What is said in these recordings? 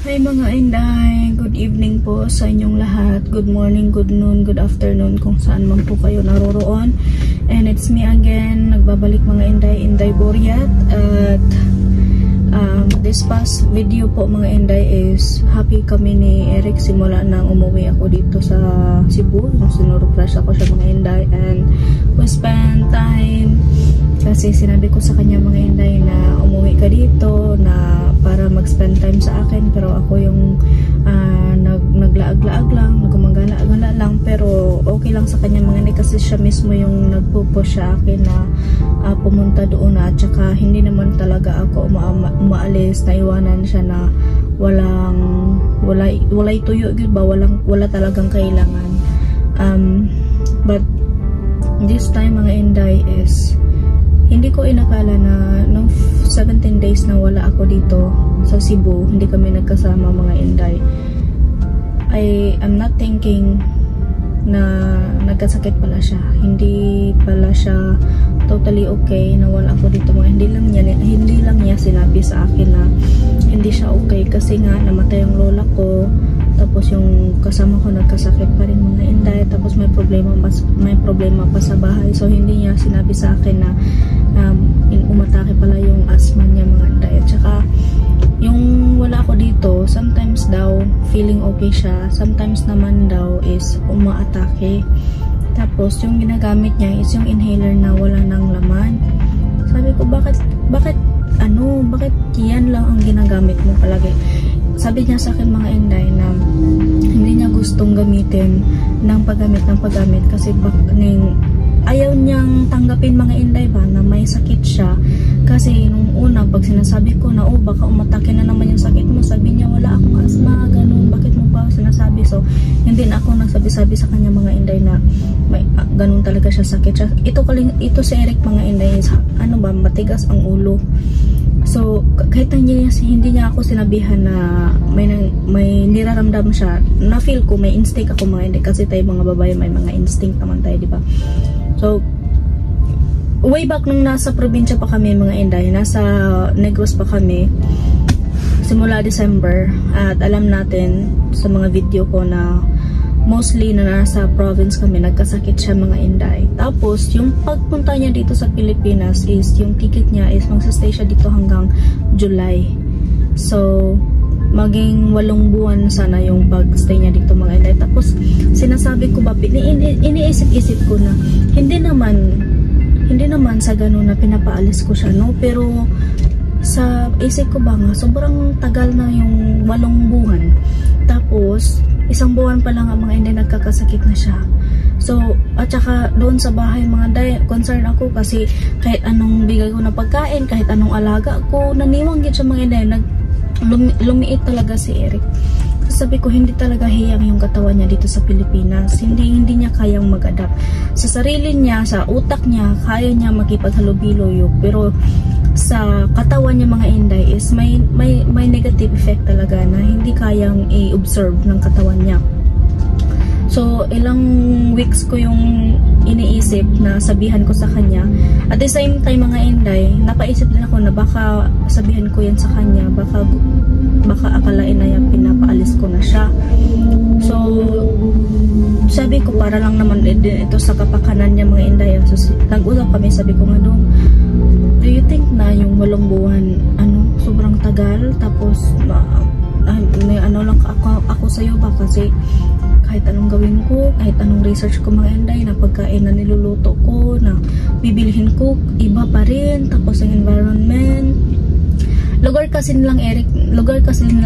Hi mga Inday, good evening po sa inyong lahat. Good morning, good noon, good afternoon kung saan man po kayo naroroon. And it's me again, nagbabalik mga Inday Boryat. At this past video po mga Inday is happy kami ni Eric simula nang umuwi ako dito sa Cebu. Sinurprise ako siya mga Inday and we spend time kasi sinabi ko sa kanya mga Inday na umuwi ka dito na para mag-spend time sa akin, pero ako yung naglaag-laag lang, nagumagala-gala lang, pero okay lang sa kanya mga Inday kasi siya mismo yung nagpupush sa akin na pumunta doon at saka hindi naman talaga ako umaalis na iwanan siya na walay tuyo ba, wala talagang kailangan. But this time mga Inday is hindi ko inakala na nung 17 days na wala ako dito sa Cebu, hindi kami nagkasama mga Inday. I'm not thinking na nagkasakit pala siya. Hindi pala siya totally okay na wala ako dito mga. Hindi lang niya sinabi sa akin na hindi siya okay kasi nga namatay ang lola ko. Tapos yung kasama ko nagkasakit pa rin mga Inday. Tapos may problema pa sa bahay. So hindi niya sinabi sa akin na umatake pala yung asthma niya mga Inday. At saka yung wala ako dito, sometimes daw feeling okay siya, sometimes naman daw is umaatake. Tapos yung ginagamit niya is yung inhaler na wala nang laman. Sabi ko bakit yan lang ang ginagamit mo palagi? Sabi niya sa akin mga Inday na hindi niya gustong gamitin ng paggamit kasi ayaw niyang tanggapin mga Inday ba na may sakit siya. Kasi nung una pag sinasabi ko na baka umatake na naman yung sakit mo, sabi niya wala akong asthma, ganun, bakit mo pa sinasabi? So hindi na ako nagsabi-sabi sa kanya mga Inday na may ganun talaga siya sakit siya. Ito si Eric mga Inday, matigas ang ulo. So kahit hindi niya ako sinabihan na may niraramdam siya, na feel ko may instinct ako mga Inday, kasi tayo mga babae may mga instinct naman tayo, di ba? So way back nung nasa probinsya pa kami mga Inday, nasa Negros pa kami simula December, at alam natin sa mga video ko na mostly na nasa province kami, nagkasakit siya mga Inday. Tapos yung pagpunta niya dito sa Pilipinas is yung ticket niya is magsastay siya dito hanggang July. So maging 8 buwan sana yung pagstay niya dito mga Inday. Tapos sinasabi ko ba, iniisip-isip ko na hindi naman sa ganun na pinapaalis ko siya, no? Pero sa isip ko ba nga, sobrang tagal na yung 8 buwan. Tapos 1 buwan pa lang ang mga Inday nagkakasakit na siya. So at saka doon sa bahay mga Inday, concern ako kasi kahit anong bigay ko na pagkain, kahit anong alaga ko, naniwang gid siya mga Inday, lumiit talaga si Eric. Sabi ko hindi talaga hiyang yung katawan niya dito sa Pilipinas. Hindi niya kayang mag-adapt. Sa sarili niya, sa utak niya, kaya niya makipaghalubilo, pero sa katawan niya mga Inday is may negative effect talaga na hindi kayang i-observe ng katawan niya. So ilang weeks ko yung iniisip na sabihan ko sa kanya. At the same time mga Inday, napaisip din ako na baka sabihan ko yan sa kanya, baka akalain na yan pinapaalis ko na siya. So sabi ko para lang naman ito sa kapakanan niya mga Inday. So nag-usap kami, sabi ko nga doon, do you think na yung 8 buwan sobrang tagal? Tapos may lang ako sa'yo ba, kasi kahit anong gawin ko, kahit anong research ko mga Inday, na pagkain na niluluto ko, na bibilihin ko, iba pa rin. Tapos ang environment, lugar kasi nila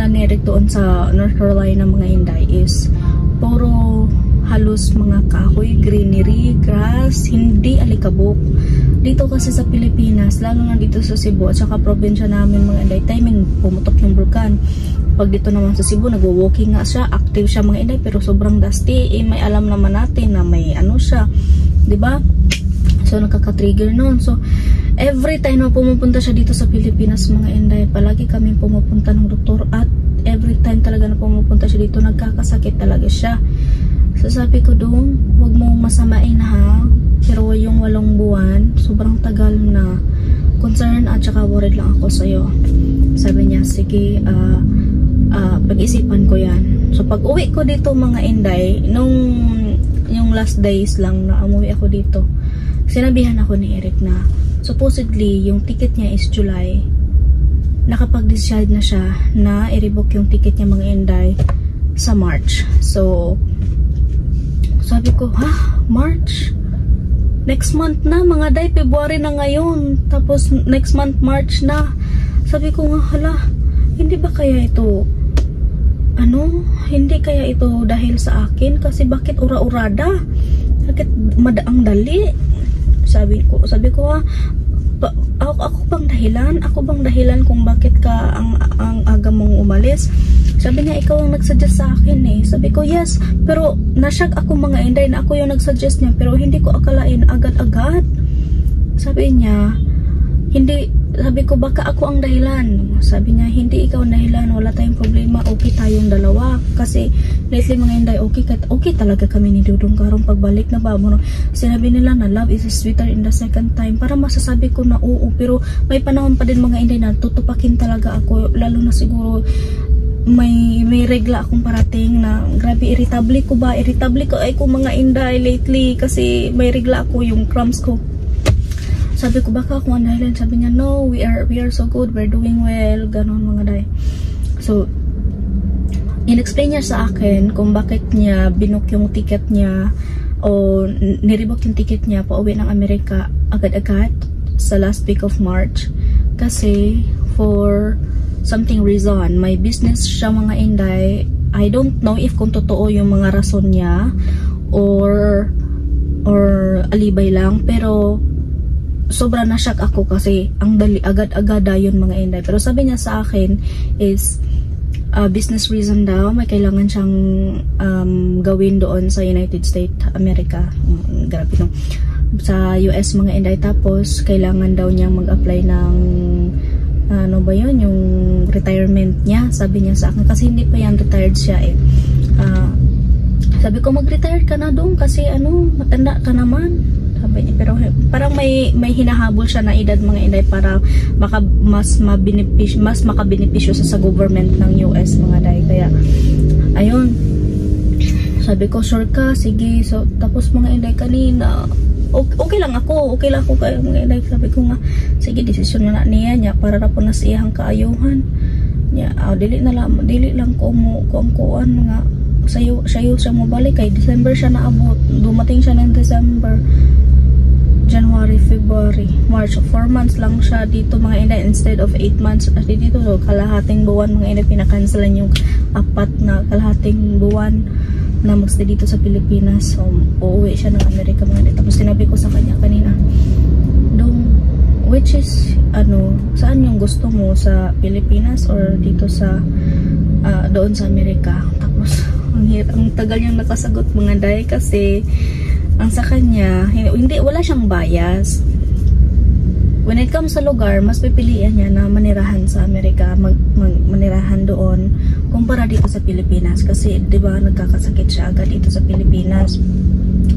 ni Eric doon sa North Carolina mga Inday is puro halos mga kahoy, greenery, grass, hindi alikabok. Dito kasi sa Pilipinas, lalo na dito sa Cebu at saka probinsya namin mga Inday, timing pumutok yung bulkan. Pag dito naman sa Cebu, nagwo-walking nga siya, active siya mga Inday, pero sobrang dusty. May alam naman natin na may siya, 'di ba? So nakaka-trigger noon. So every time na pumupunta siya dito sa Pilipinas mga Inday, palagi kami pumupunta ng doktor, at every time talaga na pumupunta siya dito, nagkakasakit talaga siya. So sabi ko doon, huwag mong masamain ha, pero yung 8 buwan, sobrang tagal na. Concern at saka worried lang ako sa'yo. Sabi niya, sige, pag-isipan ko yan. So pag uwi ko dito mga Inday, yung last days lang na umuwi ako dito, sinabihan ako ni Eric na supposedly yung ticket niya is July. Nakapag-decide na siya na i-rebook yung ticket niya mga Inday sa March. So sabi ko, March? Next month na mga Day, February na ngayon. Tapos next month March na. Sabi ko nga, hala, hindi ba kaya ito hindi kaya ito dahil sa akin? Kasi bakit ura-urada? Bakit madaang dali? Sabi ko ako bang dahilan? Ako bang dahilan kung bakit ka ang aga mong umalis? Sabi niya, ikaw ang nagsuggest sa akin eh. Sabi ko, yes. Pero nashock ako mga Inday na ako yung nagsuggest niya. Pero hindi ko akalain agad-agad. Sabi niya, sabi ko, baka ako ang dahilan. Sabi niya, hindi ikaw ang dahilan. Wala tayong problema. Okay tayong dalawa. Kasi lately mga Inday, okay talaga kami ni Dudong karong pagbalik na ba mo. Sinabi nila na love is sweeter in the second time. Para masasabi ko na oo. Pero may panahon pa din mga Inday na tutupakin talaga ako. Lalo na siguro may regla akong parating na grabe, irritable ko ay ko mga Inday lately kasi may regla ako, yung cramps ko. Sabi ko, baka ako ang dahilan. Sabi niya, no, we are so good, we're doing well, ganon mga Day. So in-explain niya sa akin kung bakit niya binook yung ticket niya o nirebook yung ticket niya pauwi ng Amerika agad-agad sa last week of March kasi for something reason. May business siya mga Inday. I don't know if kung totoo yung mga rason niya or alibay lang, pero sobra na shock ako kasi ang dali agad-agad yun mga Inday. Pero sabi niya sa akin is business reason daw, may kailangan siyang gawin doon sa United States America. Grabe no. Sa US mga Inday, tapos kailangan daw niyang mag-apply ng ano ba yun, yung retirement niya. Sabi niya sa akin, kasi hindi pa yan retired siya eh. Sabi ko, mag-retire ka na doon kasi matanda ka naman. Sabi niya, pero parang may hinahabol siya na edad mga Inday para mas makabenepisyo sa government ng US mga Day. Kaya ayun, sabi ko, sure ka, sige. So tapos mga Inday kanina, okay lang ako kayo mga Inday. Sabi ko nga, sige, desisyon na niya para na po na sa iyang kaayuhan niya. Dili lang ko kuan nga siya mo balik kay December siya naabot. Dumating siya ng December, January, February, March. 4 months lang siya dito mga Inday instead of 8 months dito. So kalahating buwan mga Inday, pinakancelan yung 4 na kalahating buwan na magstay dito sa Pilipinas. So uuwi siya ng Amerika mga Inday. Tapos sinabi ko sa kanya kanina, which is saan yung gusto mo, sa Pilipinas or dito sa doon sa Amerika? Tapos ang tagal niyang nakasagot mga Day kasi ang sa kanya, wala siyang bias. When it comes sa lugar, mas pipilian niya na manirahan sa Amerika, manirahan doon kumpara dito sa Pilipinas kasi 'di ba nagkakasakit siya agad dito sa Pilipinas.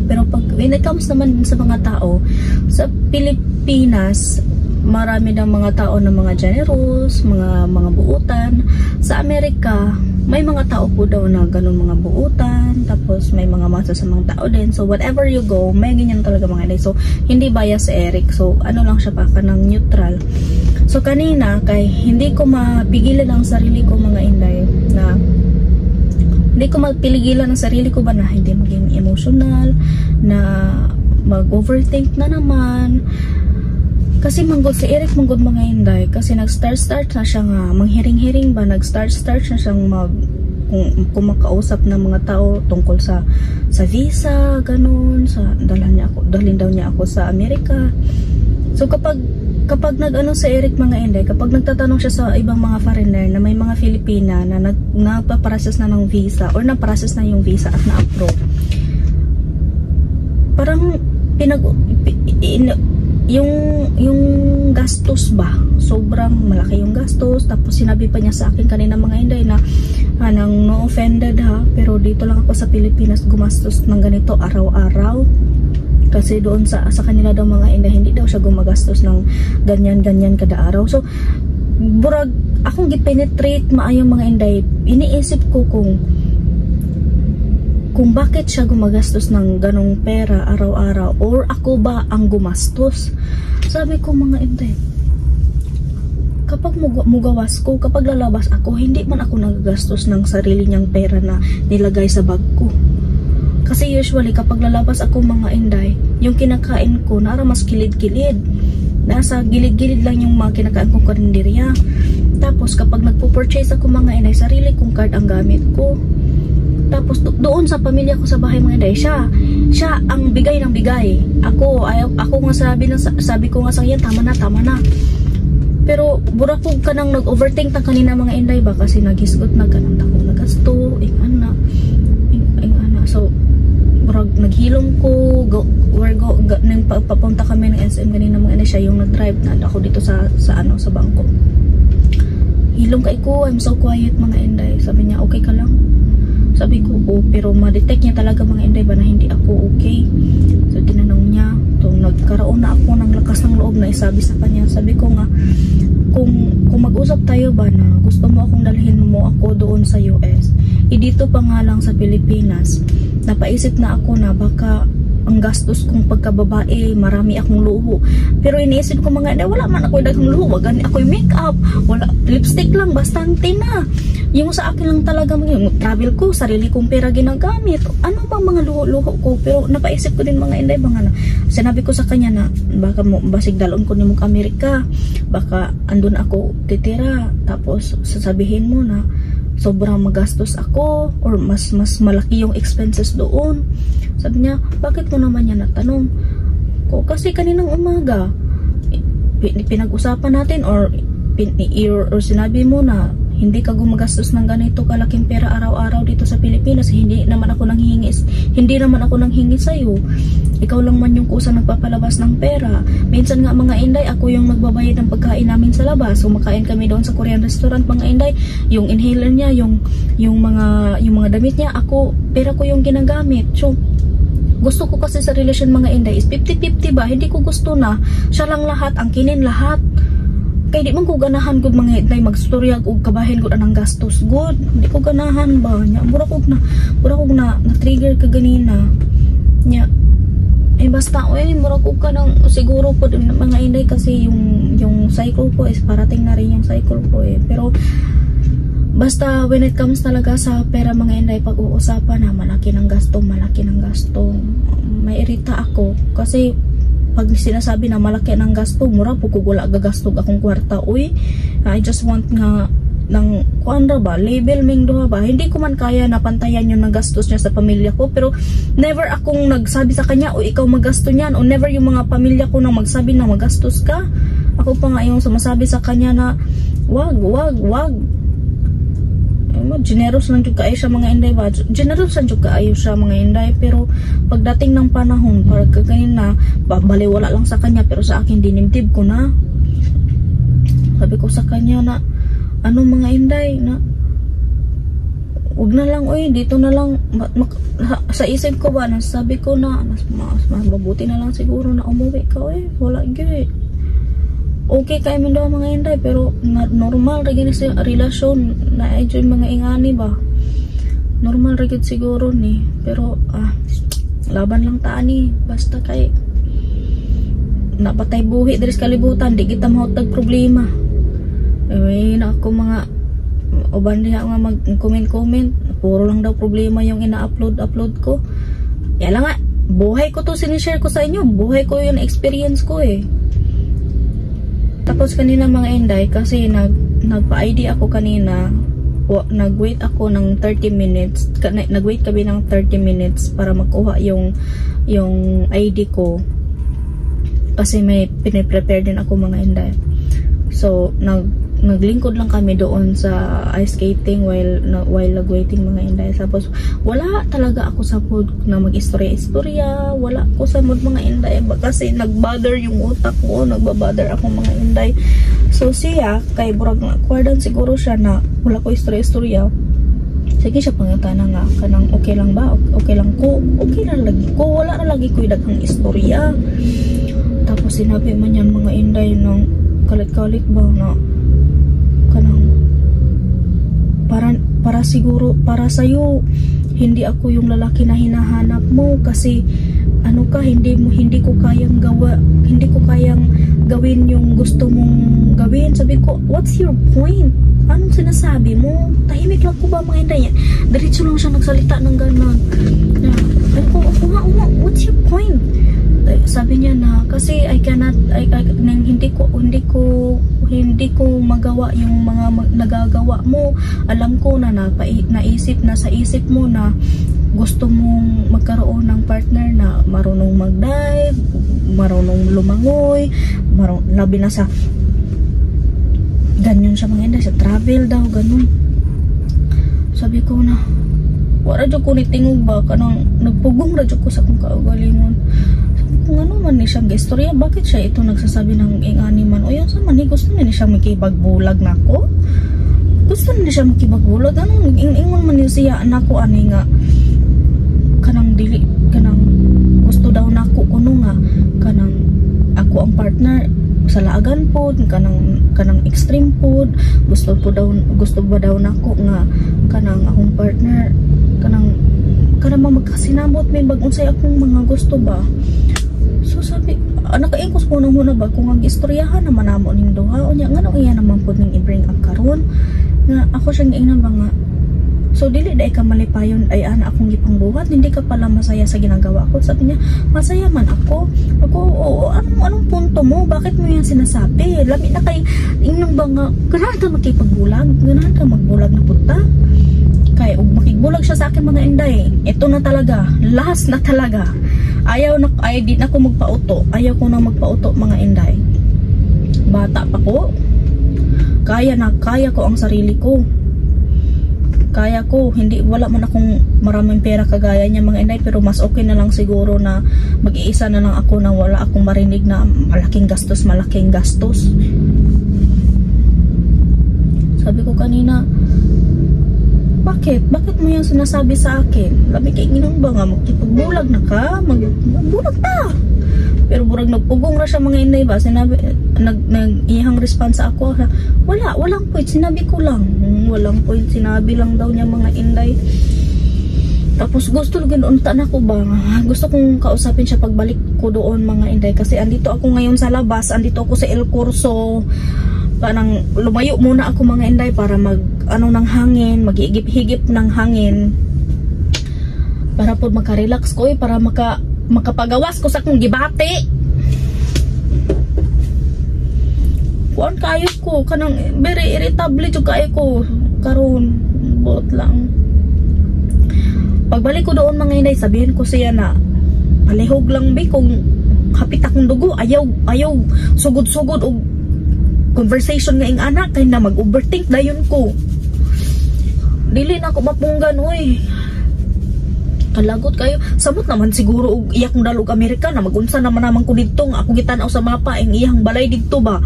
Pero pag when it comes naman sa mga tao sa Pilipinas, marami ng mga tao na mga generous, mga buutan. Sa Amerika, may mga tao po daw na ganun mga buutan, tapos may mga masasamang tao din. So whatever you go, may ganyan talaga mga Inday. So hindi bias si Eric. So lang siya pa kanang neutral. So kanina kay hindi ko mapigilan ang sarili ko mga Inday na hindi ko mapigilan ang sarili ko ba na hindi maging emotional, na mag-overthink na naman. Kasi manggod si Eric manggod mga Inday kasi nag-start na siya nga manghiring-hiring ba, nag-start na siyang kung makausap ng mga tao tungkol sa visa, ganun, sa dalhin daw niya ako sa Amerika. So kapag si Eric mga Inday, kapag nagtatanong siya sa ibang mga foreigner na may mga Filipina na nagpa-process na ng visa or na-process na yung visa at na-approve, parang yung gastos ba, sobrang malaki yung gastos. Tapos sinabi pa niya sa akin kanina mga Inday na nang no offended ha, pero dito lang ako sa Pilipinas gumastos ng ganito araw-araw kasi doon sa kanila daw mga Inday hindi daw siya gumagastos ng ganyan kada araw. So burag akong gipenetrate maayo mga Inday, ini is naisip ko kung bakit siya gumagastos ng ganong pera araw-araw, or ako ba ang gumastos. Sabi ko, mga inday, kapag mugawas ko, kapag lalabas ako, hindi man ako nagagastos ng sarili niyang pera na nilagay sa bag ko. Kasi usually kapag lalabas ako, mga inday, yung kinakain ko nara mas kilid-kilid, nasa gilid-gilid lang yung mga kinakain kong karinderya. Tapos kapag nagpo-purchase ako, mga inday, sarili kong card ang gamit ko. Tapos doon sa pamilya ko sa bahay, mga inday, siya ang bigay ng bigay. Ako nga sabi ko nga sa kanya, tama na. Pero burakog ka nang nag-overthink ta kanina, mga inday ba, kasi naghisgot na ka nang akong nagasto, ingana. So burag naghilom ko, nang papunta kami ng SM kanina, mga inday, siya yung nag-drive na ako dito sa bangko. Hilom kay ko, I'm so quiet, mga inday. Sabi niya, okay ka lang? Sabi ko, oh, pero ma-detect niya talaga, mga inday ba, na hindi ako okay. So tinanong niya, nagkaroon na ako ng lakas ng loob na isabi sa kanya. Sabi ko nga, kung mag-usap tayo ba na gusto mo akong dalhin mo ako doon sa US, dito pa nga lang sa Pilipinas, napaisip na ako na baka ang gastos kong pagkababae, marami akong luho. Pero iniisip ko, mga inday, wala man ako daghang luho, wag gani ako makeup, wala, lipstick lang, bastante na. Yung sa akin lang talaga, yung travel ko, sarili kong pera ginagamit. Ano bang mga luho-luho ko? Pero napaisip ko din, mga inday, baka na, sinabi ko sa kanya na baka basig dalon ko ni mong Amerika, baka andun ako titira, tapos sasabihin mo na sobrang magastos ako, or mas malaki yung expenses doon. Sabi niya, bakit mo naman niya natanong ko? Kasi kaninang umaga pinag-usapan natin, or sinabi mo na hindi ka gumagastos ng ganito kalaking pera araw-araw dito sa Pilipinas. Hindi naman ako nanghingi sa'yo. Ikaw lang man yung kusang nagpapalabas ng pera. Minsan nga, mga inday, ako yung nagbabayad ng pagkain namin sa labas. Kumakain kami doon sa Korean restaurant, mga inday. Yung inhaler niya, yung mga damit niya, pera ko yung ginagamit. So gusto ko kasi sa relasyon, mga inday, is 50-50 ba? Hindi ko gusto na siya lang lahat, ang kinin lahat. Kaya di man ko ganahan gud, mga inday, magstorya og kabahin gud anang gastos gud. Hindi ko ganahan ba nya. Mura kog na trigger ka ganina. Nya basta mura kog ka nang siguro po, mga inday, kasi yung cycle ko is parating na rin yung cycle ko Pero basta when it comes talaga sa pera, mga inday, pag-uusapan na malaki ng gasto. May irita ako kasi pag sinasabi na malaki ng gasto, mura po kung wala gagastog akong kwarta. I just want nga ng kuandra ba, label ming duha ba. Hindi ko man kaya na pantayan yung nagastos niya sa pamilya ko, pero never akong nagsabi sa kanya, ikaw magasto niyan, o never yung mga pamilya ko nang magsabi na magastos ka. Ako pa nga yung sumasabi sa kanya na wag. Generous lang juga siya, mga inday ba. Generous lang juga siya, mga inday. Pero pagdating ng panahon, parang kanina, baliwala lang sa kanya, pero sa akin dinimtib ko na. Sabi ko sa kanya na, mga inday, na wag na lang, dito na lang. Sa isip ko ba, sabi ko na, mas mabuti na lang siguro na umuwi ka, wala gyud. Okay kayo man daw, mga inday, pero normal rin sa relasyon na mga ingani ba. Normal rin siguro ni, pero laban lang taani. Basta kay napatay buhi dari sa kalibutan, di kita mahutag problema. Na ako mga uban niya nga mag-comment, puro lang daw problema yung ina-upload ko. Yan lang nga, buhay ko to, sinishare ko sa inyo, buhay ko yung experience ko Tapos kanina, mga inday, kasi nagpa-ID ako kanina, nag-wait ako ng 30 minutes, nag-wait kami ng 30 minutes para makuha yung ID ko, kasi may piniprepare din ako, mga inday. So naglingkod lang kami doon sa ice skating while nag-waiting, mga inday. Tapos wala talaga ako sa mood na mag-istorya, wala ko sa mood, mga inday, kasi nagbother yung utak ko, nagbabother ako, mga inday. So siya, kay burag na akwardan siguro siya na wala ko istorya. Sige siya pangutana nga kanang okay lang ba, okay lang ko, okay na lagi ko, wala na lagi ko daghang istorya. Tapos sinabi man yan, mga inday, ng kalit-kalit ba na kanang para siguro para sa'yo hindi ako yung lalaki na hinahanap mo kasi ano ka, hindi ko kayang gawin yung gusto mong gawin. Sabi ko, what's your point? Anong sinasabi mo? Tahimik lang ko ba mga Inday? Diretso lang siya nagsalita ng gano'n. Sabi ko, what's your point? Sabi niya na kasi hindi ko magawa yung mga nagagawa mo. Alam ko na naisip na sa isip mo na gusto mong magkaroon ng partner na marunong mag-dive, marunong lumangoy, labi na sa ganyan siya mga Inday, sa travel daw, ganun. Sabi ko na wala dyan ko nitingog ba kanang nagpugong radyo ko sa kong kaugalingon. Kung ano man ni siyang istorya, bakit siya ito nagsasabi ng ingani man? O yan sa man, gusto niya siya makibagbulag na ako? Gusto niya siya makibagbulag? Anong ingon man niya siya na ako, ani nga kanang dili, kanang gusto daw na ako kuno nga kanang ako ang partner sa laagan po, kanang extreme food, gusto ba daw na ako nga kanang akong partner kanang magkasinabot may bagong say akong mga gusto ba. So sabi, nakaingkos ko na muna ba kung ang istoryahan naman namo ning duha o nya nga nang iya naman pud ning i-bring up karon nga ako siyang giingnan ba nga. So dili dai ka malipayon ay ana akong gipangbuhat, hindi ka pala masaya sa ginagawa ko. Sabi niya, masaya man ako. Oo, anong punto mo? Bakit mo yan sinasabi? Labi na kay ingnan ba nga ganahan ka makipagbulag? Ganahan ka magbulag na punta? Kaya makigbulag siya sa akin mga Inday. Ito na talaga, last na talaga. Ay di na ako magpauto. Ayaw ko na magpauto mga Inday. Bata pa ko. Kaya ko ang sarili ko. Kaya ko, wala man akong maraming pera kagaya niya mga Inday, pero mas okay na lang siguro na mag-iisa na lang ako na wala akong marinig na malaking gastos. Sabi ko kanina, bakit mo yan sinasabi sa akin? Labi kay ginong ba nga, magkipagbulag na ka? Magbulag na! Pero burag nagpugong ra siya mga Inday ba? Sinabi, nag-ihang response ako. Walang point, sinabi ko lang. Walang point, sinabi lang daw niya mga Inday. Tapos gusto unta na ko ba? Gusto kong kausapin siya pagbalik ko doon mga Inday. Kasi andito ako ngayon sa labas, andito ako sa El Curso. Parang lumayo muna ako mga Inday para ng hangin, mag-higip ng hangin. Para po makarelax ko para makapagawas ko sa akong gibati. Kuan kayo ko kanang very irritable jud kayo ko karon buot lang. Pagbalik ko doon mga Inday, sabihin ko siya na palihog lang kung hapit akong dugo, ayaw sugod-sugod og conversation nga ing anak kay na mag-overthink dayon ko. Dili na ako mapunggan oy. Kalagot kayo. Samot naman siguro og iya kong dalog Amerika na magunsa naman ko dito nga ako gitan-aw sa mapa ang iyang balay dito ba.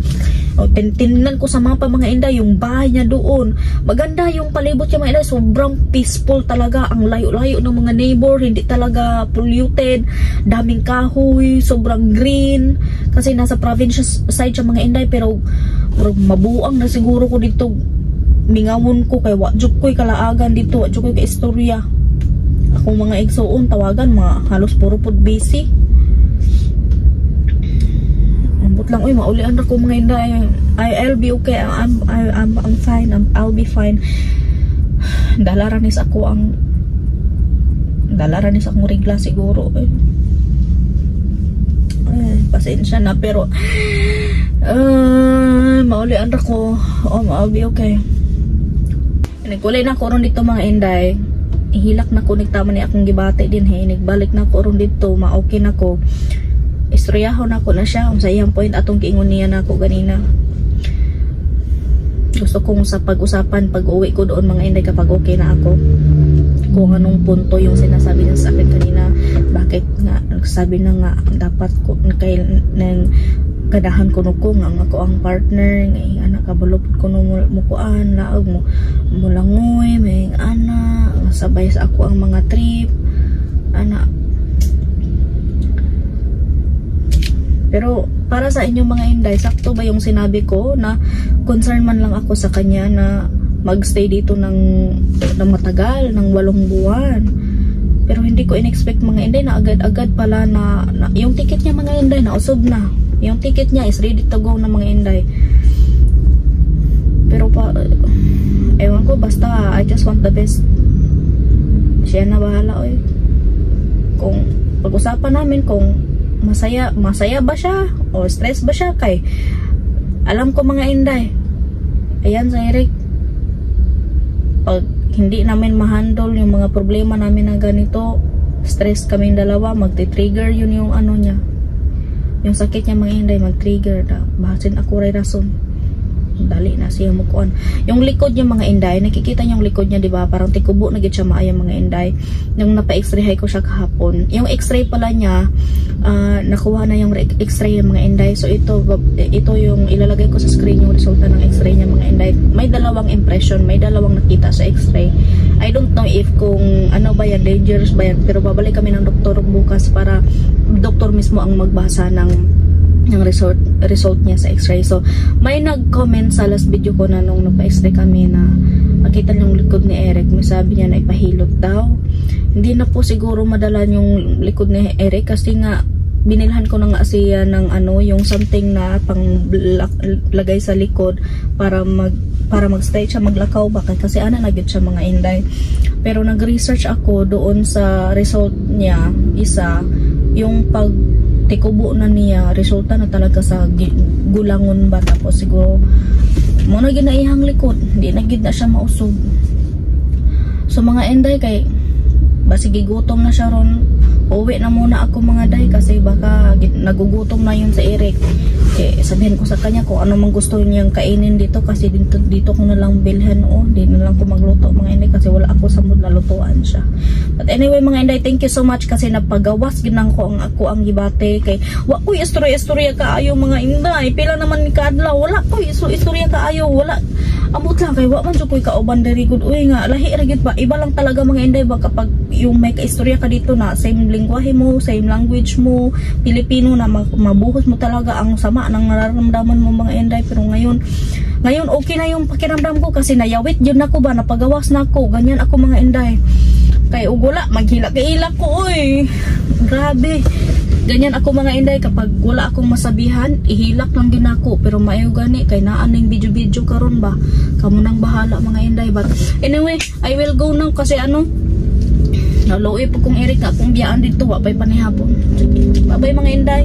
O tintingnan ko sa mapa mga Inday yung bahay niya doon. Maganda yung palibot niya mga Inday, sobrang peaceful talaga. Ang layo-layo ng mga neighbor, hindi talaga polluted. Daming kahoy, sobrang green. Kasi nasa province side siya mga Inday, pero mabuang na siguro ko dito. Mingawon ko kay wadjuk ko'y kalaagan dito, wadjuk ko'y kaistorya. Akong mga igsoon tawagan mga halos puro pod busy. Ambot lang oy, maulian ra ko mga Inday. I'll be okay. I'm fine. I'll be fine. Dalaranis akong regla siguro pasensya na pero maulian ra ko. I'll be okay. Nagkulay na ko ron dito mga Inday. Ihilak na ko nigtama ni akong gibate din nagbalik na ko ron dito, ma-okay na ko. Istoryahon na ko na siya sa iyang point atong kiingon niya na ako ganina. Gusto kong sa pag-usapan pag-uwi ko doon mga Inday kapag okay na ako. Kung anong punto yung sinasabi niya sa akin kanina, bakit nga nagsabi na nga dapat ko nang gadahan ko nga ako ang partner ngay anak kabulop ko mo kuan laog mo mulangoy may anak sabay sa ako ang mga trip anak. Pero para sa inyong mga Inday, sakto ba yung sinabi ko na concern man lang ako sa kanya na magstay dito ng matagal, ng 8 buwan. Pero hindi ko in-expect mga Inday na agad-agad pala na yung ticket niya mga Inday na usob na. Yung ticket niya is ready to go na mga Inday. Pero ewan ko, basta I just want the best. Siya na bahala oy. Kung pag-usapan namin kung masaya ba siya o stress ba siya, kay alam ko mga Inday, ayan sa Eric, pag hindi namin ma-handle yung mga problema namin na ganito, stress kaming dalawa, magti-trigger yun yung ano niya, yung sakit niya mga Inday, mag-trigger na bahasin ako ray rason. Dali na siya mukuan. Yung likod niya mga Inday, nakikita niyo yung likod niya, di ba? Parang tikubo na gid siya maaya mga Inday. Yung napa-x-ray ko siya kahapon. Yung x-ray pala niya, nakuha na yung x-ray yung mga Inday. So ito yung ilalagay ko sa screen yung resulta ng x-ray niya mga Inday. May dalawang impression, may dalawang nakita sa x-ray. I don't know if kung ano ba yan, dangerous ba yan, pero babalik kami ng doktor bukas para doktor mismo ang magbasa ng result niya sa x-ray. So may nag-comment sa last video ko na nung nagpa-x-ray kami na makita yung likod ni Eric, may sabi niya na ipahilot daw. Hindi na po siguro madalan yung likod ni Eric kasi nga binilhan ko na nga siya ng ano, yung something na pang lagay sa likod para mag-stay siya, maglakaw ba kasi ana nagit siya mga Inday. Pero nag-research ako doon sa result niya, isa yung pag tikubo na niya, resulta na talaga sa gulangon ba, tapos siguro muna ginaihang likod, hindi na gid na siya mausog. So mga Inday, kay basig gutom na siya ron, uwi na muna ako mga Day kasi baka nagugutom na yun sa Eric. Okay, sabihin ko sa kanya kung ano mang gusto niyang kainin dito kasi dito ko na lang bilhin di na lang ko magluto mga Inday kasi wala ako sa mood na lutuan siya. But anyway mga Inday, thank you so much kasi napagawas ginang ko ang gibate kay wa ko istorya kaayo mga Inday, pila naman ni kadlaw wala ko istorya kaayo, wala amot lang kay wa man jud koy kauban diri gud uy nga lahi ra gid ba, iba lang talaga mga Inday ba kapag yung may kaistorya ka dito na same lingwahe mo, same language mo, Pilipino na mabuhos mo talaga ang sama ng nararamdaman mo mga Inday. Pero ngayon okay na yung pakiramdam ko kasi nayawit yun ako ba, napagawas na ako, ganyan ako mga Inday. Kay ugula maghilak-hilak ko oy, grabe ganyan ako mga Inday. Kapag wala akong masabihan, ihilak lang din ako, pero maayo gani kay naan ning video karon ba, kamo nang bahala mga Inday. But anyway, I will go now kasi naluoy po kong Eric na akong biyaan dito, wapay panihapon. Bye bye mga Inday.